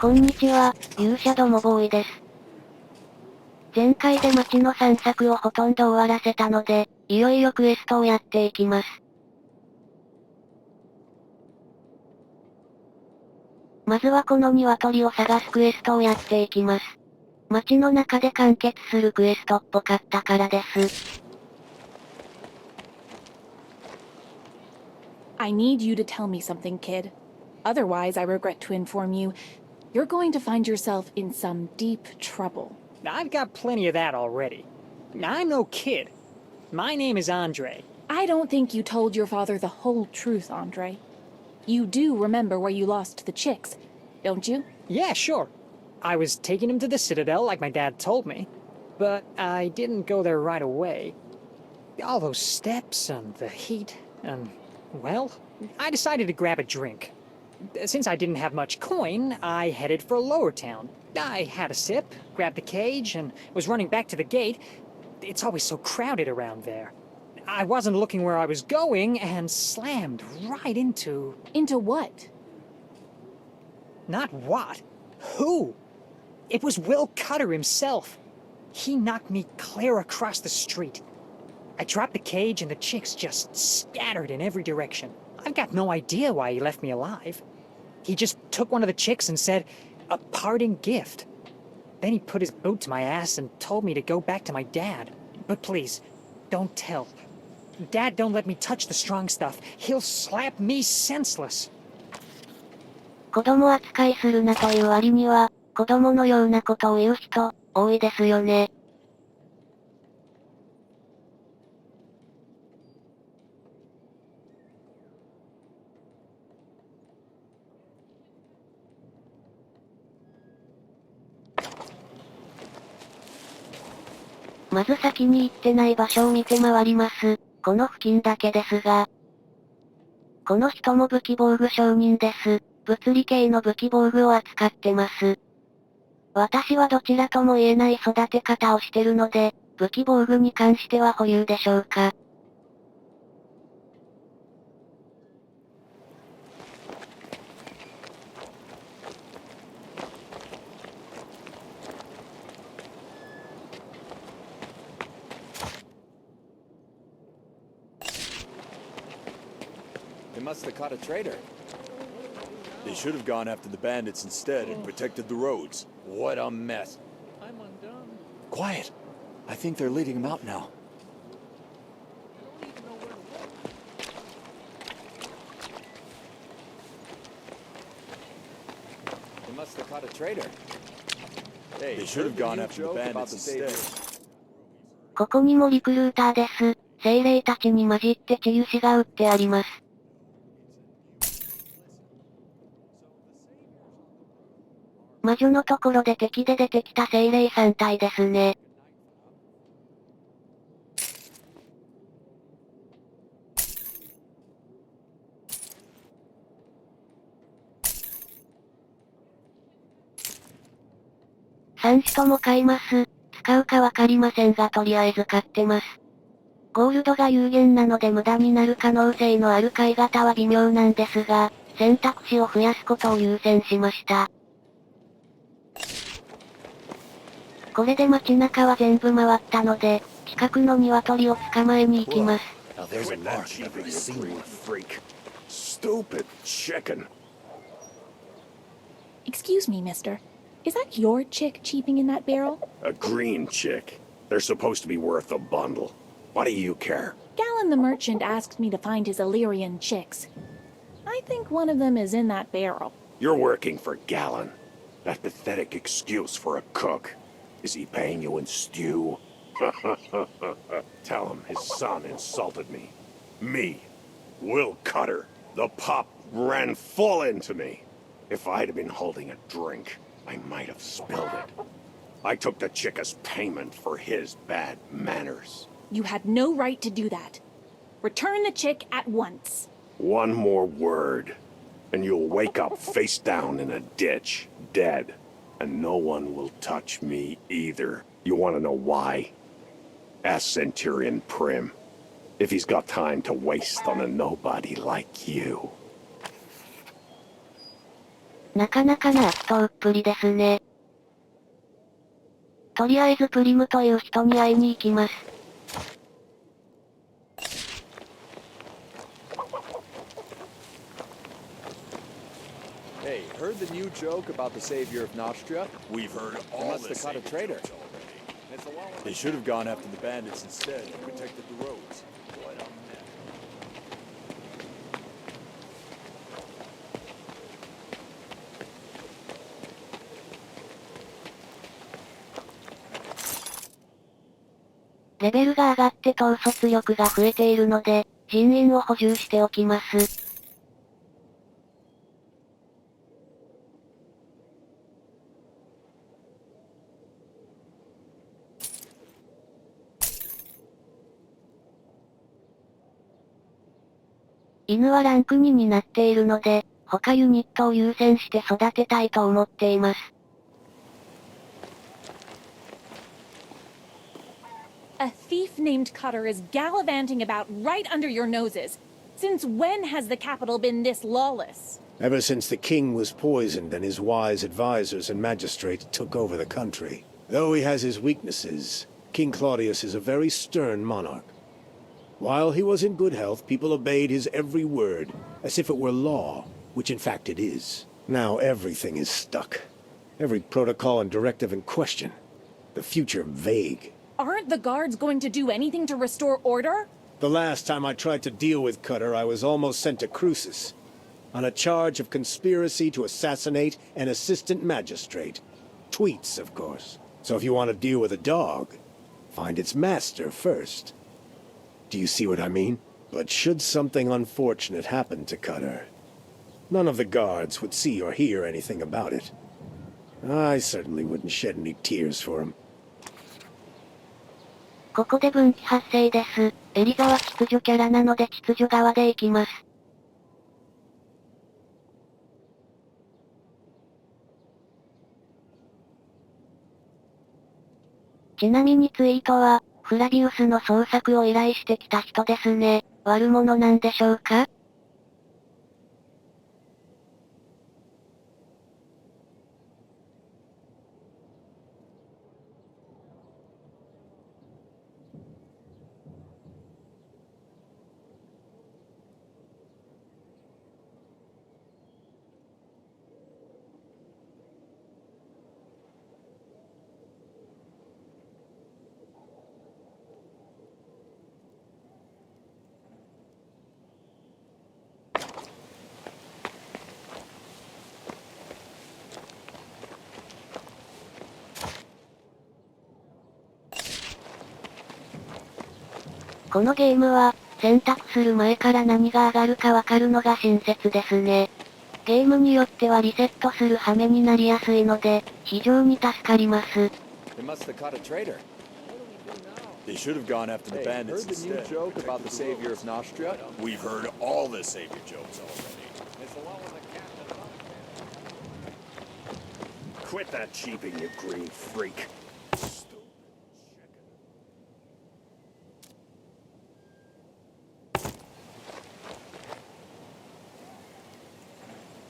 こんにちは、勇者どもボーイです。前回で街の散策をほとんど終わらせたので、いよいよクエストをやっていきます。まずはこの鶏を探すクエストをやっていきます。街の中で完結するクエストっぽかったからです。I need you to tell me something, kid. Otherwise, I regret to inform you, you're going to find yourself in some deep trouble. I've got plenty of that already. I'm no kid. My name is Andre. I don't think you told your father the whole truth, Andre. You do remember where you lost the chicks, don't you? Yeah, sure. I was taking him to the Citadel like my dad told me. But I didn't go there right away. All those steps and the heat and, well, I decided to grab a drink. Since I didn't have much coin, I headed for Lower Town. I had a sip, grabbed the cage, and was running back to the gate. It's always so crowded around there. I wasn't looking where I was going and slammed right into... Into what? Not what. Who? It was Will Cutter himself. He knocked me clear across the street. I dropped the cage and the chicks just scattered in every direction. I've got no idea why he left me alive. He just took one of the chicks and said, a parting gift. Then he put his boot to my ass and told me to go back to my dad. But please, don't tell. Dad don't let me touch the strong stuff. He'll slap me senseless. 子供扱いするなという割には、子供のようなことを言う人、多いですよね。まず先に行ってない場所を見て回ります。この付近だけですが。この人も武器防具商人です。物理系の武器防具を扱ってます。私はどちらとも言えない育て方をしてるので、武器防具に関しては保留でしょうか。They must have caught a traitor. They should have gone after the bandits instead and protected the roads. What a mess. I'm undone. Quiet. I think they're leading them out now. I don't even know where to look. They must have caught a traitor. Hey, they should have gone after the bandits instead. ここにもリクルーターです。精霊たちに混じって治癒士が撃ってあります。魔女のところで敵で出てきた精霊3体ですね。3種とも買います。使うかわかりませんがとりあえず買ってます。ゴールドが有限なので無駄になる可能性のある買い方は微妙なんですが、選択肢を増やすことを優先しました。これで街中は全部回ったので、近くの鶏を捕まえに行きます。There's a mark I've never seen with a freak. Stupid chicken. Excuse me, mister. Is that your chick cheeping in that barrel? A green chick. They're supposed to be worth a bundle. What do you care? Gallon the merchant asked me to find his Illyrian chicks. I think one of them is in that barrel. You're working for Gallon. That pathetic excuse for a cook. Is he paying you in stew? Tell him his son insulted me. Me, Will Cutter. The pup ran full into me. If I'd have been holding a drink, I might have spilled it. I took the chick as payment for his bad manners. You had no right to do that. Return the chick at once. One more word, and you'll wake up face down in a ditch, dead. And no one will touch me either. You want to know why? Ask Centurion Prim. If he's got time to waste on a nobody like you. なかなかな悪党っぷりですね。とりあえずプリムという人に会いに行きます。Hey, heard the new joke about the savior of Nostria? We've heard all the cut a traitor. They should have gone after the bandits instead and protected the roads. What a mess. レベルが上がって統率力が増えているので、人員を補充しておきます。犬はランク2になっているので、他ユニットを優先して育てたいと思っています。A thief named Cutter is gallivanting about right under your noses. Since when has the capital been this lawless? Ever since the king was poisoned and his wise advisors and magistrates took over the country. Though he has his weaknesses, King Claudius is a very stern monarch. While he was in good health, people obeyed his every word, as if it were law, which in fact it is. Now everything is stuck. Every protocol and directive in question. The future vague. Aren't the guards going to do anything to restore order? The last time I tried to deal with Cutter, I was almost sent to Crucis, on a charge of conspiracy to assassinate an assistant magistrate. Tweets, of course. So if you want to deal with a dog, find its master first. Do you see what I mean? But should something unfortunate happen to Cutter, none of the guards would see or hear anything about it. I certainly wouldn't shed any tears for him. ここで分岐発生です。エリザは秩序キャラなので秩序側で行きます。ちなみにツイートは、フラビウスの捜索を依頼してきた人ですね。悪者なんでしょうか？このゲームは、選択する前から何が上がるかわかるのが親切ですね。ゲームによってはリセットする羽目になりやすいので、非常に助かります。They must have caught a traitor. They should have gone after the bandits instead. Heard the new joke about the savior of Nostria? We've heard all the savior jokes already. It's along with the captain. Quit that cheeping, you green freak.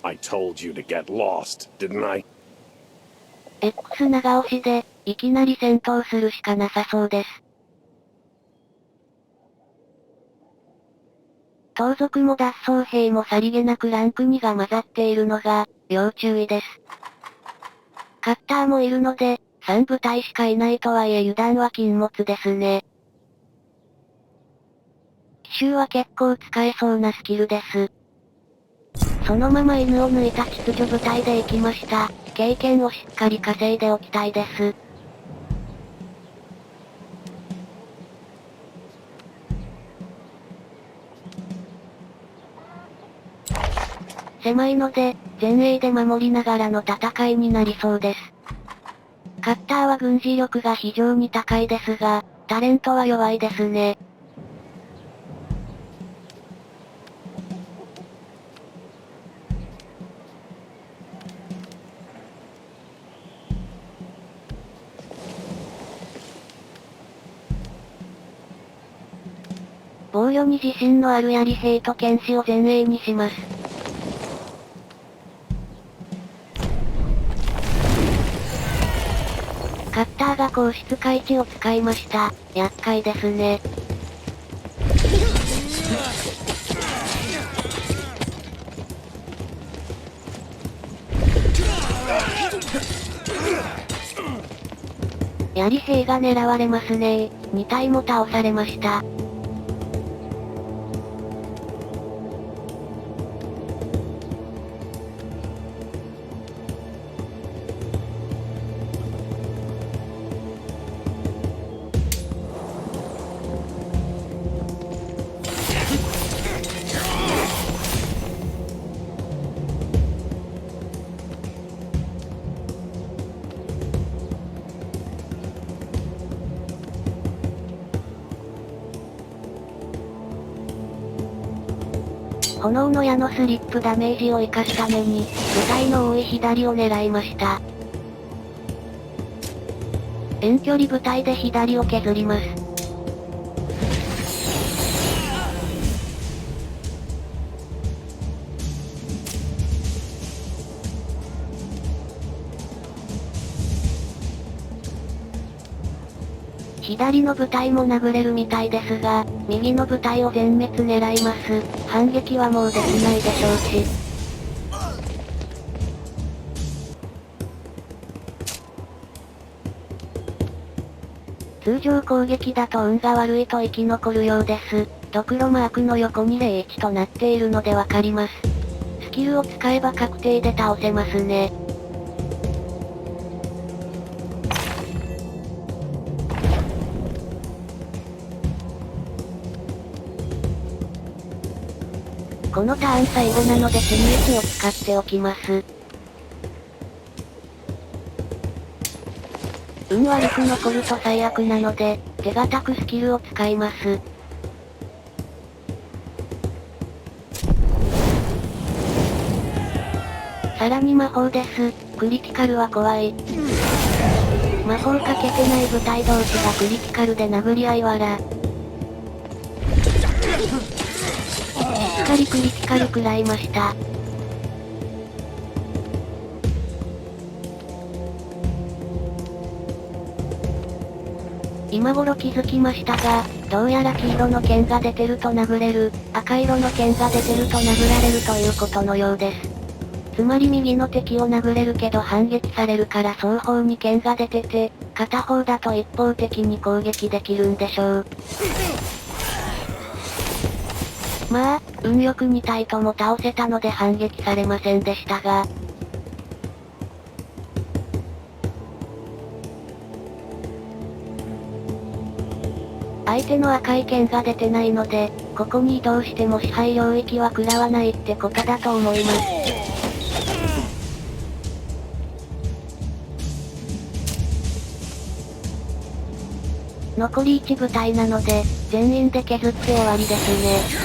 I told you to get lost, didn't I? X 長押しで、いきなり戦闘するしかなさそうです。盗賊も脱走兵もさりげなくランク2が混ざっているのが、要注意です。カッターもいるので、3部隊しかいないとはいえ油断は禁物ですね。奇襲は結構使えそうなスキルです。そのまま犬を抜いた秩序部隊で行きました。経験をしっかり稼いでおきたいです。狭いので、前衛で守りながらの戦いになりそうです。カッターは軍事力が非常に高いですが、タレントは弱いですね。防御に自信のある槍兵と剣士を前衛にします。カッターが硬質回値を使いました。厄介ですね。槍兵が狙われますねー。2体も倒されました。炎の矢のスリップダメージを生かすために、部隊の多い左を狙いました。遠距離部隊で左を削ります。左の部隊も殴れるみたいですが、右の部隊を全滅狙います。反撃はもうできないでしょうし。通常攻撃だと運が悪いと生き残るようです。ドクロマークの横に01となっているのでわかります。スキルを使えば確定で倒せますね。このターン最後なので死ぬ位置を使っておきます。運悪く残ると最悪なので、手堅くスキルを使います。さらに魔法です。クリティカルは怖い。魔法かけてない部隊同士がクリティカルで殴り合いわら。しっかりクリティカル食らいました。今頃気づきましたが、どうやら黄色の剣が出てると殴れる、赤色の剣が出てると殴られるということのようです。つまり右の敵を殴れるけど反撃されるから双方に剣が出てて、片方だと一方的に攻撃できるんでしょう。まあ、運よく2体とも倒せたので反撃されませんでしたが。相手の赤い剣が出てないので、ここに移動しても支配領域は食らわないってことだと思います。残り1部隊なので、全員で削って終わりですね。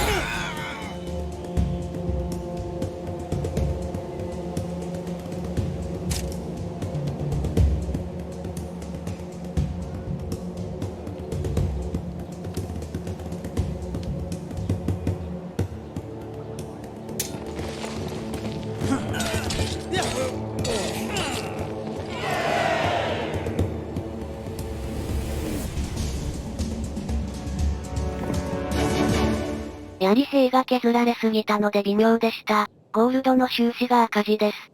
槍兵が削られすぎたので微妙でした。ゴールドの収支が赤字です。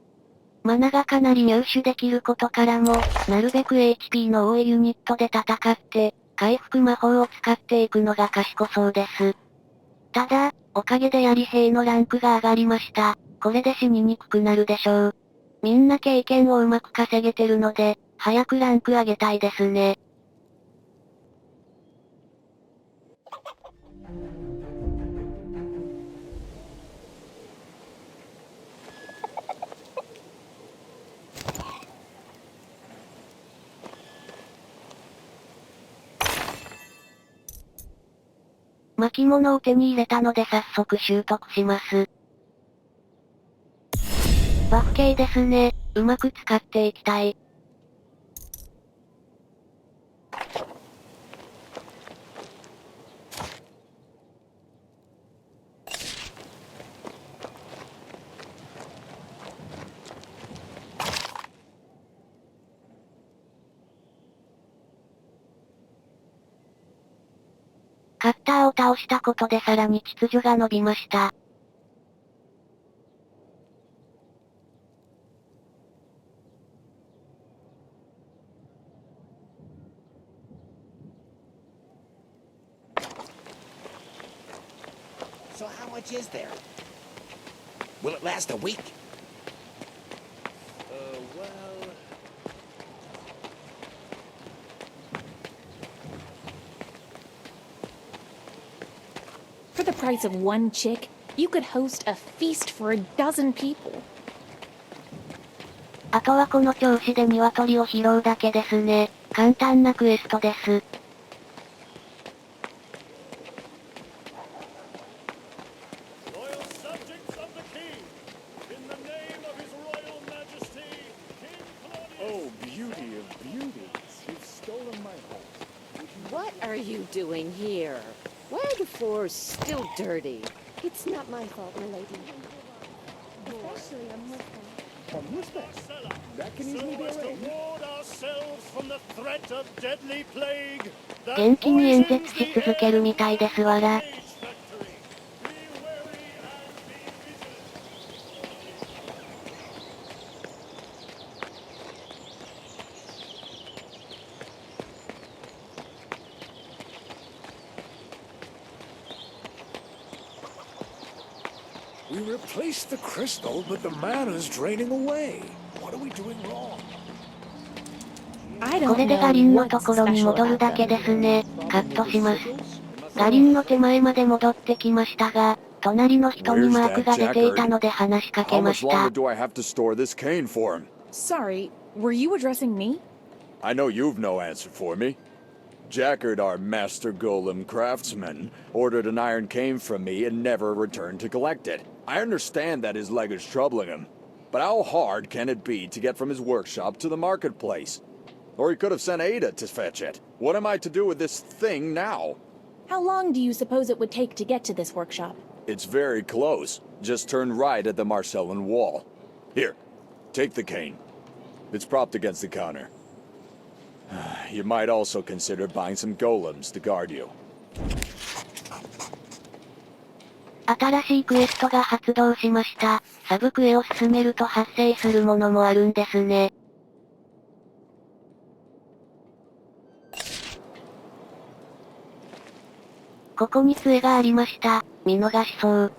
マナがかなり入手できることからも、なるべく HP の多いユニットで戦って、回復魔法を使っていくのが賢そうです。ただ、おかげで槍兵のランクが上がりました。これで死ににくくなるでしょう。みんな経験をうまく稼げてるので、早くランク上げたいですね。巻物を手に入れたので早速習得します。バフ系ですね。うまく使っていきたい。カッターを倒したことでさらに秩序が伸びました。So how much is there? Will it last a week? Well... For the price of one chick, you could host a feast for a dozen people. あとはこの調子で鶏を拾うだけですね。簡単なクエストです。Oh, beauty of beauties. You've stolen my home. What are you doing here? Why are the floors still dirty? It's not my fault, my lady. Especially a Muslim. A Muslim? That can easily be arranged. 元気に演説し続けるみたいですわら。We replaced the crystal, but the mana's draining away. What are we doing wrong? I こ don't れでガリン know の what's ところに special 戻る about だけ them. ですね。カットします。ガリンの手前まで戻ってきましたが、隣の人に Where's マーク that が出ていた Jackard? ので話しか How けま much し longer た。 do I have to store this cane for him? Sorry, were you addressing me? I know you've no answer for me. Jackard, our master golem craftsman, ordered an iron cane from me and never returned to collect it. I understand that his leg is troubling him, but how hard can it be to get from his workshop to the marketplace? Or he could have sent Ada to fetch it. What am I to do with this thing now? How long do you suppose it would take to get to this workshop? It's very close. Just turn right at the Marcellan wall. Here, take the cane. It's propped against the counter. You might also consider buying some golems to guard you. 新しいクエストが発動しました。サブクエを進めると発生するものもあるんですね。ここに杖がありました。見逃しそう。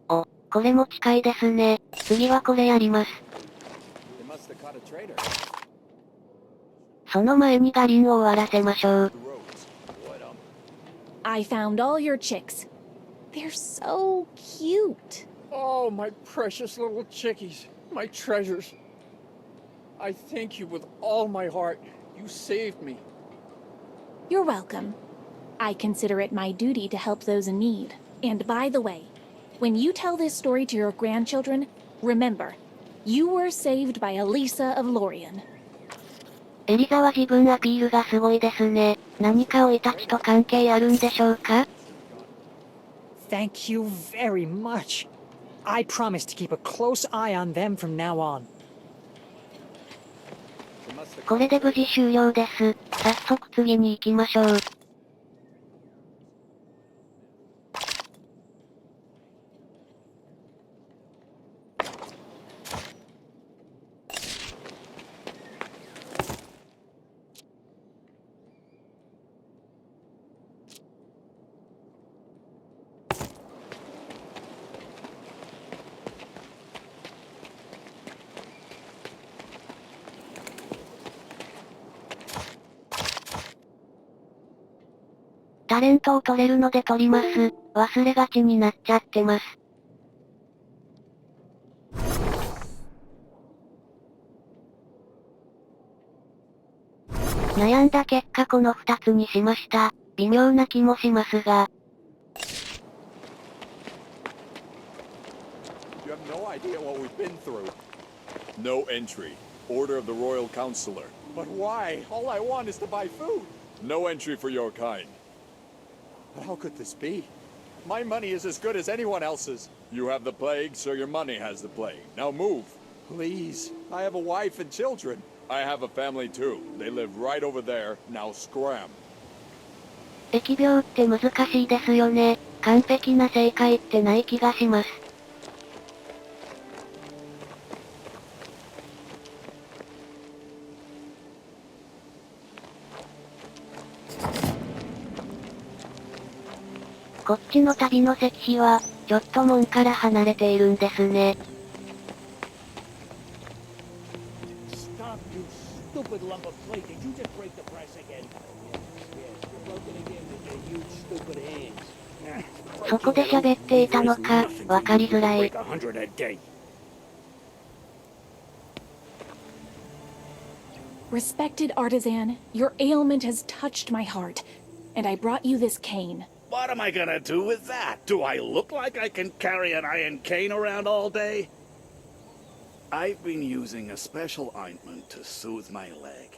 お、これも近いですね。次はこれやります。その前にガリンを終わらせましょう。I found all your chicks. They're so cute. Oh, my precious little chickies. My treasures. I thank you with all my heart. You saved me. You're welcome. I consider it my duty to help those in need. And by the way, when you tell this story to your grandchildren, remember, you were saved by Elisa of Lorien. エリザは自分アピールがすごいですね。何か生い立ちと関係あるんでしょうか？ Thank you very much. I promise to keep a close eye on them from now on. これで無事終了です。早速次に行きましょう。タレントを取れるので取ります。忘れがちになっちゃってます。悩んだ結果この2つにしました。微妙な気もしますが。You have no idea what we've been through. No entry. Order of the Royal Counselor. But why? All I want is to buy food. No entry for your kind. But how could this be? My money is as good as anyone else's. You have the plague, so your money has the plague. Now move. Please. I have a wife and children. I have a family too. They live right over there. Now scram. 疫病って難しいですよね。完璧な正解ってない気がします。こっちの旅の石碑は、ちょっと門から離れているんですね。Stop, you stupid lump of clay. Did you just break the press again? Yes, you broke it again with your huge, stupid hands. そこで喋っていたのか、わかりづらい。Respected artisan, your ailment has touched my heart, and I brought you this cane. What am I gonna do with that? Do I look like I can carry an iron cane around all day? I've been using a special ointment to soothe my leg.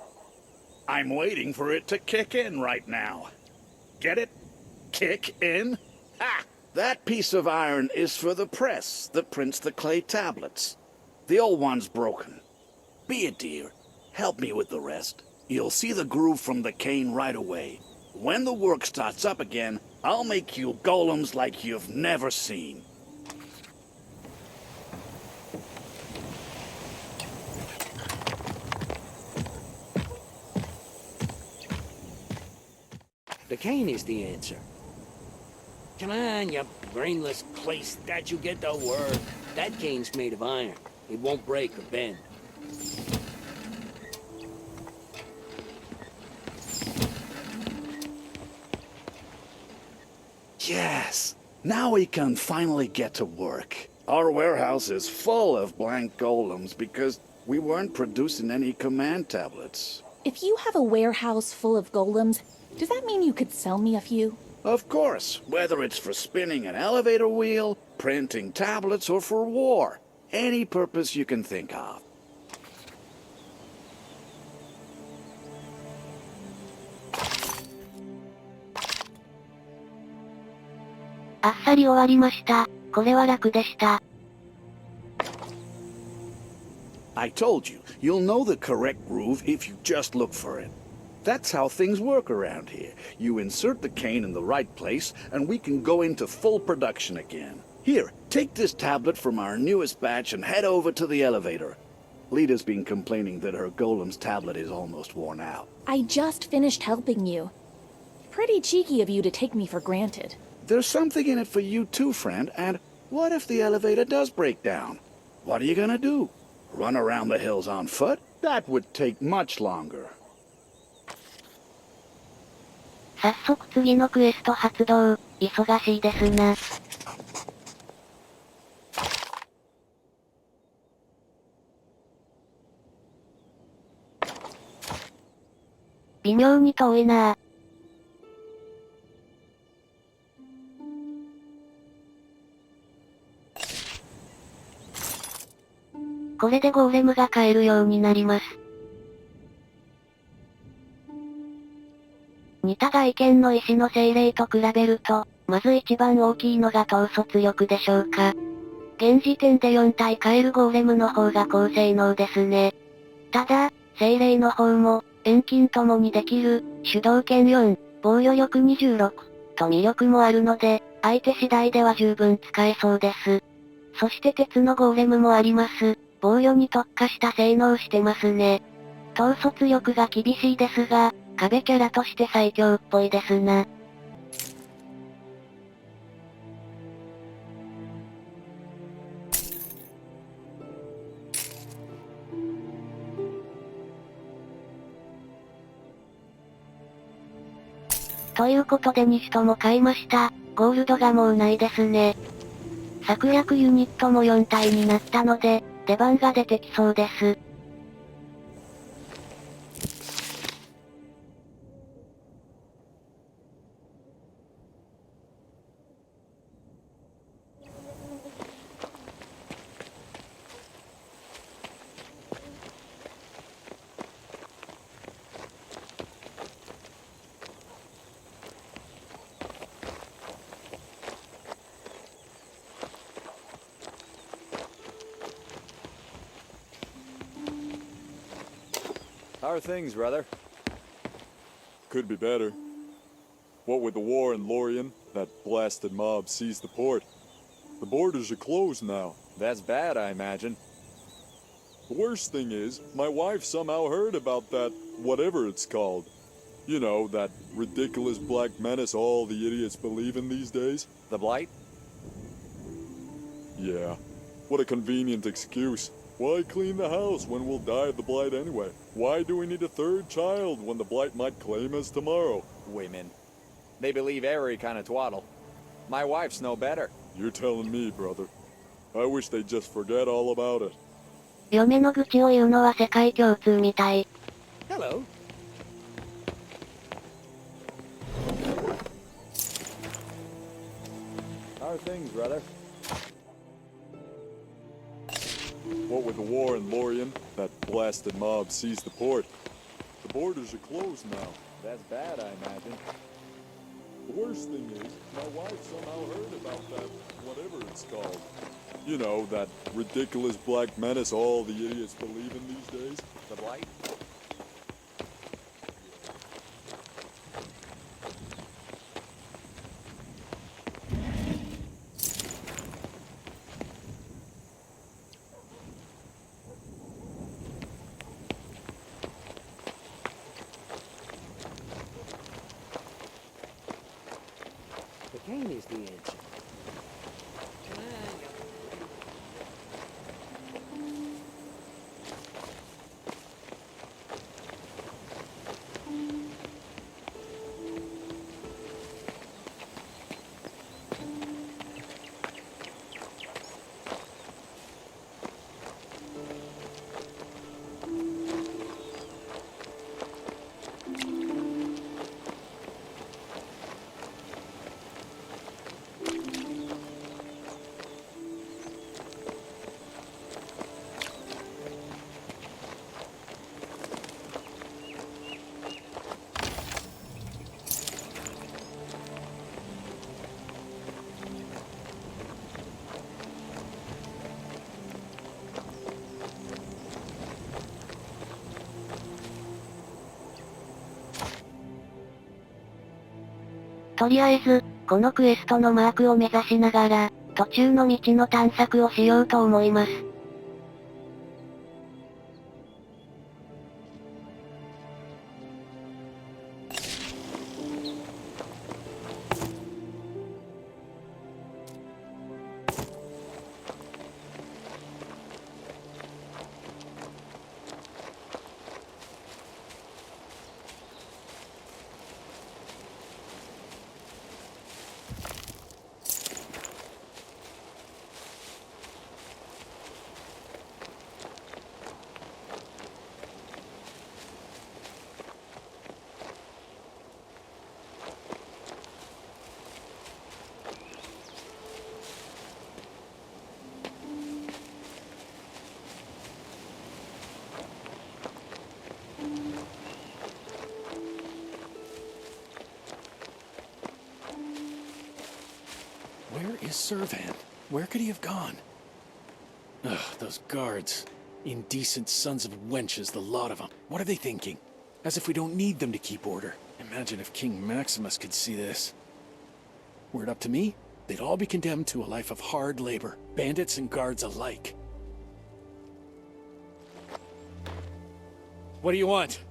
I'm waiting for it to kick in right now. Get it? Kick in? Ha! That piece of iron is for the press that prints the clay tablets. The old one's broken. Be a dear. Help me with the rest. You'll see the groove from the cane right away. When the work starts up again, I'll make you golems like you've never seen. The cane is the answer. Come on, you brainless clay statue, get to work. That cane's made of iron. It won't break or bend. Yes! Now we can finally get to work. Our warehouse is full of blank golems because we weren't producing any command tablets. If you have a warehouse full of golems, does that mean you could sell me a few? Of course, whether it's for spinning an elevator wheel, printing tablets, or for war. Any purpose you can think of. あっさり終わりました。これは楽でした。I told you, you'll know the correct groove if you just look for it. That's how things work around here. You insert the cane in the right place, and we can go into full production again. Here, take this tablet from our newest batch and head over to the elevator. Lita's been complaining that her golem's tablet is almost worn out. I just finished helping you. Pretty cheeky of you to take me for granted. There's something in it for you too, friend, and what if the elevator does break down? What are you gonna do? Run around the hills on foot? That would take much longer. 早速次のクエスト発動。忙しいですな。微妙に遠いなぁ。これでゴーレムが買えるようになります。似た外見の石の精霊と比べると、まず一番大きいのが統率力でしょうか。現時点で4体買えるゴーレムの方が高性能ですね。ただ、精霊の方も、遠近ともにできる、主導権4、防御力26、と魅力もあるので、相手次第では十分使えそうです。そして鉄のゴーレムもあります。防御に特化した性能してますね。統率力が厳しいですが、壁キャラとして最強っぽいですな。ということで2種とも買いました。ゴールドがもうないですね。策略ユニットも4体になったので、出番が出てきそうです。How are things, brother? Could be better. What with the war in Lorien, that blasted mob seized the port. The borders are closed now. That's bad, I imagine. The worst thing is, my wife somehow heard about that, whatever it's called. You know, that ridiculous black menace all the idiots believe in these days. The Blight? Yeah. What a convenient excuse. Why clean the house when we'll die of the Blight anyway? Why do we need a third child when the Blight might claim us tomorrow? Women. They believe every kind of twaddle. My wife's no better. You're telling me, brother. I wish they'd just forget all about it. 嫁の愚痴を言うのは世界共通みたい。Hello. How are things, brother? What with the war in Lorien, that blasted mob seized the port. The borders are closed now. That's bad, I imagine. The worst thing is, my wife somehow heard about that, whatever it's called. You know, that ridiculous black menace all the idiots believe in these days. The Blight? The cane is the answer. Come on, you...とりあえず、このクエストのマークを目指しながら、途中の道の探索をしようと思います。Where is Servan? Where could he have gone? Ugh, those guards. Indecent sons of wenches, the lot of them. What are they thinking? As if we don't need them to keep order. Imagine if King Maximus could see this. Were it up to me, they'd all be condemned to a life of hard labor, bandits and guards alike. What do you want?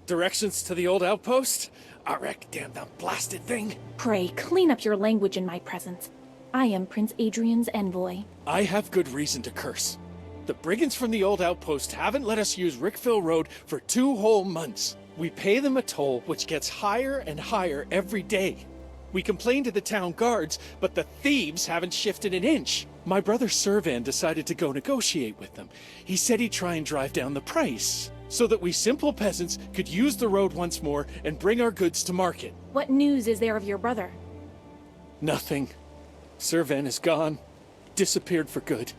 Directions to the old outpost? Arek, damn that blasted thing! Pray, clean up your language in my presence. I am Prince Adrian's envoy. I have good reason to curse. The brigands from the old outpost haven't let us use Rickville Road for 2 whole months. We pay them a toll which gets higher and higher every day. We complain to the town guards, but the thieves haven't shifted an inch. My brother Servan decided to go negotiate with them. He said he'd try and drive down the price, so that we simple peasants could use the road once more and bring our goods to market. What news is there of your brother? Nothing. Servan is gone. Disappeared for good.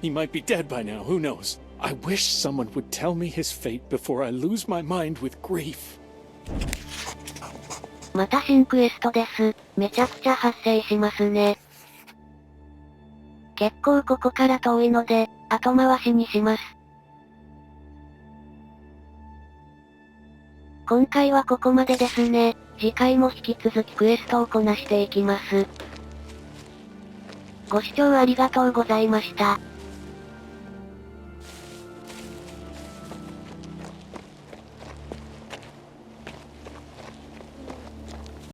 He might be dead by now, who knows? I wish someone would tell me his fate before I lose my mind with grief. また新クエストです。めちゃくちゃ発生しますね。結構ここから遠いので、後回しにします。今回はここまでですね。次回も引き続きクエストをこなしていきます。ご視聴ありがとうございました。